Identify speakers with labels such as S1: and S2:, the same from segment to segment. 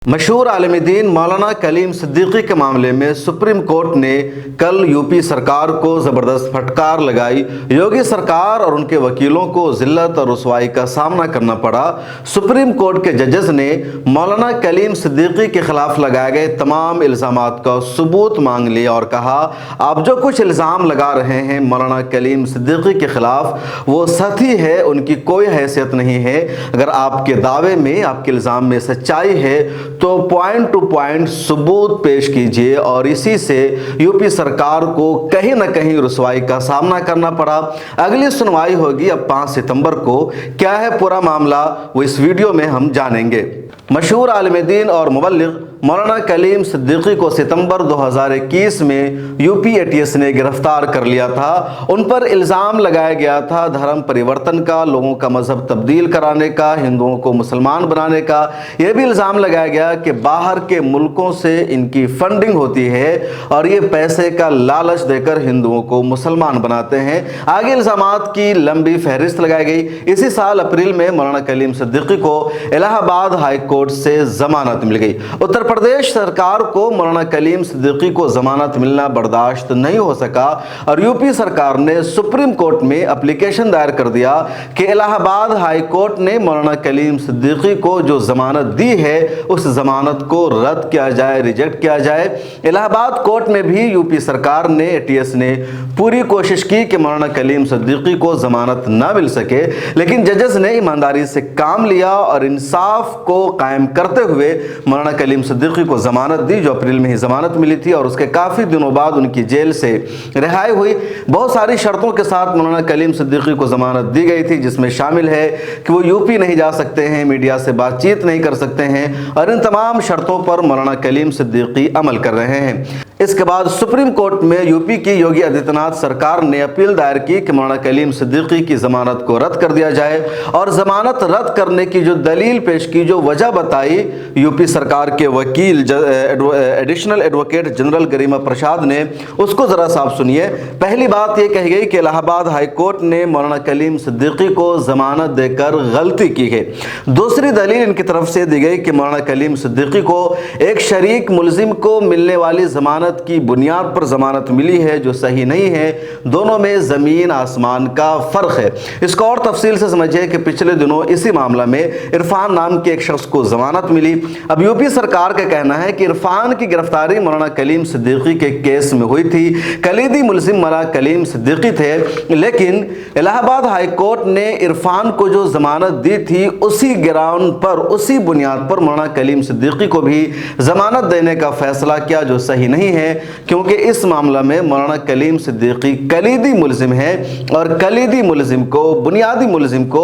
S1: मशहूर आलिम दीन मौलाना कलीम सिद्दीकी के मामले में सुप्रीम कोर्ट ने कल यूपी सरकार को ज़बरदस्त फटकार लगाई। योगी सरकार और उनके वकीलों को जिल्लत और रुसवाई का सामना करना पड़ा। सुप्रीम कोर्ट के जजेस ने मौलाना कलीम सिद्दीकी के खिलाफ लगाए गए तमाम इल्ज़ामात का सबूत मांग लिया और कहा, आप जो कुछ इल्ज़ाम लगा रहे हैं मौलाना कलीम सिद्दीकी के खिलाफ वो सही है, उनकी कोई हैसियत नहीं है। अगर आपके दावे में, आपके इल्ज़ाम में सच्चाई है तो पॉइंट टू पॉइंट सबूत पेश कीजिए। और इसी से यूपी सरकार को कहीं ना कहीं रुसवाई का सामना करना पड़ा। अगली सुनवाई होगी अब 5 सितंबर को। क्या है पूरा मामला वो इस वीडियो में हम जानेंगे। मशहूर आलिम दीन और मुबल्लिग मौलाना कलीम सिद्दीकी को सितंबर 2021 में यूपी एटीएस ने गिरफ्तार कर लिया था। उन पर इल्ज़ाम लगाया गया था धर्म परिवर्तन का, लोगों का मजहब तब्दील कराने का, हिंदुओं को मुसलमान बनाने का। यह भी इल्ज़ाम लगाया गया कि बाहर के मुल्कों से इनकी फंडिंग होती है और ये पैसे का लालच देकर हिंदुओं को मुसलमान बनाते हैं। आगे इल्ज़ामात की लंबी फहरिस्त लगाई गई। इसी साल अप्रैल में मौलाना कलीम सिद्दीकी को इलाहाबाद हाई कोर्ट से जमानत मिल गई। उत्तर प्रदेश सरकार को मौलाना कलीम सिद्दीकी को जमानत मिलना बर्दाश्त नहीं हो सका और यूपी सरकार ने सुप्रीम कोर्ट में एप्लीकेशन दायर कर दिया कि इलाहाबाद हाई कोर्ट ने मौलाना कलीम सिद्दीकी को जो जमानत दी है उस जमानत को रद्द किया जाए, रिजेक्ट किया जाए। इलाहाबाद कोर्ट में भी यूपी सरकार ने, एटीएस ने पूरी कोशिश की कि मौलाना कलीम सिद्दीकी को जमानत ना मिल सके, लेकिन जजेस ने ईमानदारी से काम लिया और इंसाफ को कायम करते हुए मौलाना कलीम सिद्दीकी को जमानत दी, जो अप्रैल में ही जमानत मिली थी और उसके काफ़ी दिनों बाद उनकी जेल से रिहाई हुई। बहुत सारी शर्तों के साथ मौलाना कलीम सिद्दीकी को जमानत दी गई थी, जिसमें शामिल है कि वो यूपी नहीं जा सकते हैं, मीडिया से बातचीत नहीं कर सकते हैं और इन तमाम शर्तों पर मौलाना कलीम सिद्दीकी अमल कर रहे हैं। इसके बाद सुप्रीम कोर्ट में यूपी की योगी आदित्यनाथ सरकार ने अपील दायर की कि मौलाना कलीम सिद्दीकी की जमानत को रद्द कर दिया जाए और जमानत रद्द करने की जो दलील पेश की, जो वजह बताई यूपी सरकार के वकील एडिशनल एडवोकेट जनरल गरिमा प्रसाद ने, उसको जरा साफ सुनिए। पहली बात यह कही गई कि इलाहाबाद हाई कोर्ट ने मौलाना कलीम सिद्दीकी को जमानत देकर गलती की है। दूसरी दलील इनकी तरफ से दी गई कि मौलाना कलीम सिद्दीकी को एक शरीक मुलजिम को मिलने वाली जमानत की बुनियाद पर जमानत मिली है, जो सही नहीं है। दोनों में जमीन आसमान का फर्क है। इसको और तफसील से समझिए कि पिछले दिनों इसी मामला में इरफान नाम के एक शख्स को जमानत मिली। अब यूपी सरकार का कहना है कि इरफान की गिरफ्तारी मौलाना कलीम सिद्दीकी के केस में हुई थी। कलीदी मुलजिम मौलाना कलीम सिद्दीकी थे, लेकिन इलाहाबाद हाई कोर्ट ने इरफान को जो जमानत दी थी उसी ग्राउंड पर, उसी बुनियाद पर मौलाना कलीम सिद्दीकी को भी जमानत देने का फैसला किया, जो सही नहीं है, क्योंकि इस मामला में मौलाना कलीम सिद्दीकी कलीदी मुलजिम है और कलीदी मुलजिम को, बुनियादी मुलजिम को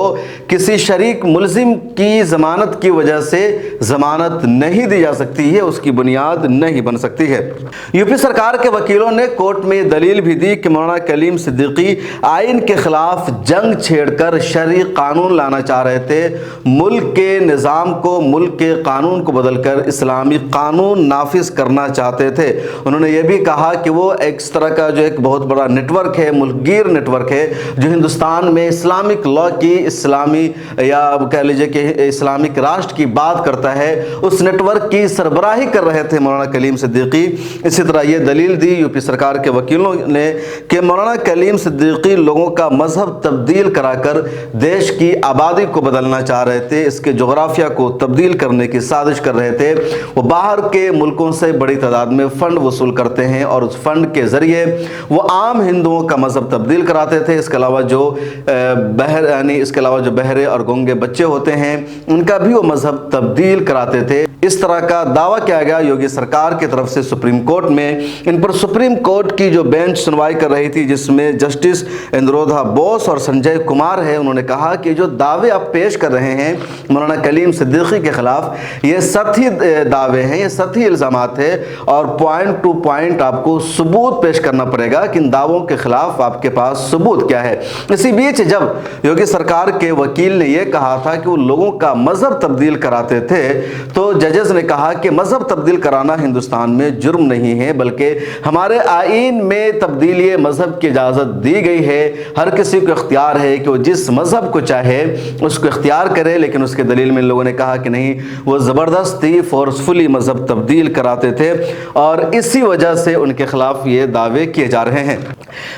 S1: किसी शरीक मुलजिम की जमानत की वजह से जमानत नहीं दी जा सकती है, उसकी बुनियाद नहीं बन सकती है। यूपी सरकार के वकीलों ने कोर्ट में दलील भी दी कि मौलाना कलीम सिद्दीकी आइन के खिलाफ जंग छेड़कर शरई कानून लाना चाह रहे थे। मुल्क के निज़ाम को, मुल्क के कानून को बदलकर इस्लामी कानून नाफिज करना चाहते थे। उन्होंने ये भी कहा कि वो एक तरह का जो एक बहुत बड़ा नेटवर्क है, मुल्कगीर नेटवर्क है, जो हिंदुस्तान में इस्लामिक लॉ की, इस्लामी या कह लीजिए कि इस्लामिक राष्ट्र की बात करता है, उस नेटवर्क की सरबराही कर रहे थे मौलाना कलीम सिद्दीकी। इसी तरह ये दलील दी यूपी सरकार के वकीलों ने कि मौलाना कलीम सिद्दीकी लोगों का मजहब तब्दील कराकर देश की आबादी को बदलना चाह रहे थे, इसके जोग्राफिया को तब्दील करने की साजिश कर रहे थे। वो बाहर के मुल्कों से बड़ी तादाद में फंड वसूल करते हैं और उस फंड के जरिए वो आम हिंदुओं का मजहब तब्दील कराते थे। इसके अलावा जो बहरे और गूंगे बच्चे होते हैं उनका भी वो मजहब तब्दील कराते थे। इस तरह का दावा किया गया योगी सरकार की तरफ से सुप्रीम कोर्ट में। इन पर सुप्रीम कोर्ट की जो बेंच सुनवाई कर रही थी, जिसमें जस्टिस इंद्रोधा बोस और संजय कुमार है, उन्होंने कहा कि जो दावे आप पेश कर रहे हैं मौलाना कलीम सिद्दीकी के खिलाफ, ये सही दावे हैं, ये सही इल्ज़ामात है और पॉइंट टू पॉइंट आपको सबूत पेश करना पड़ेगा कि इन दावों के खिलाफ आपके पास सबूत क्या है। इसी बीच जब योगी सरकार के वकील ने यह कहा था कि वो लोगों का मजहब तब्दील कराते थे, तो जजेस ने कहा कि मजहब तब्दील कराना हिंदुस्तान में जुर्म नहीं है, बल्कि हमारे आईन में तब्दीली मजहब की इजाज़त दी गई है। हर किसी को इख्तियार है कि वो जिस मजहब को चाहे उसको इख्तियार करे। लेकिन उसके दलील में इन लोगों ने कहा कि नहीं, वो ज़बरदस्ती फोर्सफुली मजहब तब्दील कराते थे और इसी वजह से उनके खिलाफ ये दावे किए जा रहे हैं।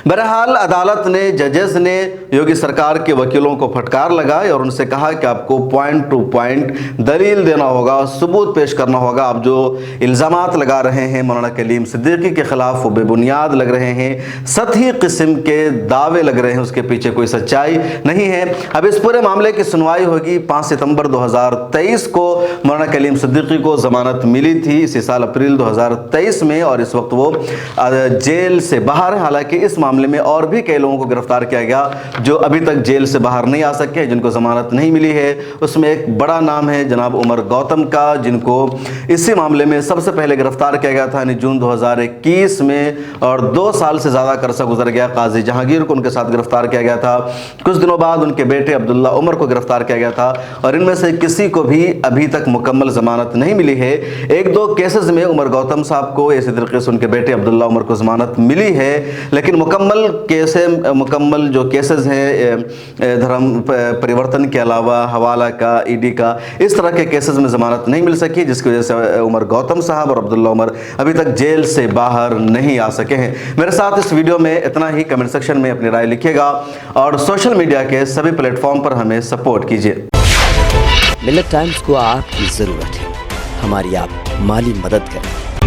S1: बहरहाल अदालत ने, जजेस ने योगी सरकार के वकीलों को फटकार लगाई और उनसे कहा कि आपको पॉइंट टू पॉइंट दलील देना होगा, सबूत पेश करना होगा। आप जो इल्ज़ामात लगा रहे हैं मौलाना कलीम सिद्दीकी के खिलाफ वो बेबुनियाद लग रहे हैं, सतही किस्म के दावे लग रहे हैं, उसके पीछे कोई सच्चाई नहीं है। अब इस पूरे मामले की सुनवाई होगी। 5 सितंबर 2023 को मौलाना कलीम सिद्दीकी को ज़मानत मिली थी, इसी साल अप्रैल 2023 में, और इस वक्त वो जेल से बाहर है। हालांकि इस मामले में और भी कई लोगों को गिरफ्तार किया गया जो अभी तक जेल से बाहर नहीं आ सके, जिनको ज़मानत नहीं मिली है। उसमें एक बड़ा नाम है जनाब उमर गौतम का, जिनको इसी मामले में सबसे पहले गिरफ्तार किया गया था, यानी जून 2021 में, और 2 साल से ज़्यादा अरसा गुजर गया। काजी जहांगीर को उनके साथ गिरफ्तार किया गया था। कुछ दिनों बाद उनके बेटे अब्दुल्ला उमर को गिरफ्तार किया गया था, और इनमें से किसी को भी अभी तक मुकम्मल ज़मानत नहीं मिली है। 1-2 केसेस में उमर गौतम साहब को, इसी तरीके से उनके बेटे अब्दुल्ला उमर को ज़मानत मिली है, लेकिन मुकम्मल जो केसेस हैं धर्म परिवर्तन के अलावा हवाला का, ईडी का, इस तरह के केसेस में ज़मानत नहीं मिल सकी, जिसकी वजह से उमर गौतम साहब और अब्दुल्ला उमर अभी तक जेल से बाहर नहीं आ सके हैं। मेरे साथ इस वीडियो में इतना ही। कमेंट सेक्शन में अपनी राय लिखिएगा और सोशल मीडिया के सभी प्लेटफॉर्म पर हमें सपोर्ट कीजिए।
S2: मिल्लत टाइम्स को आपकी ज़रूरत है, हमारी आप माली मदद करें।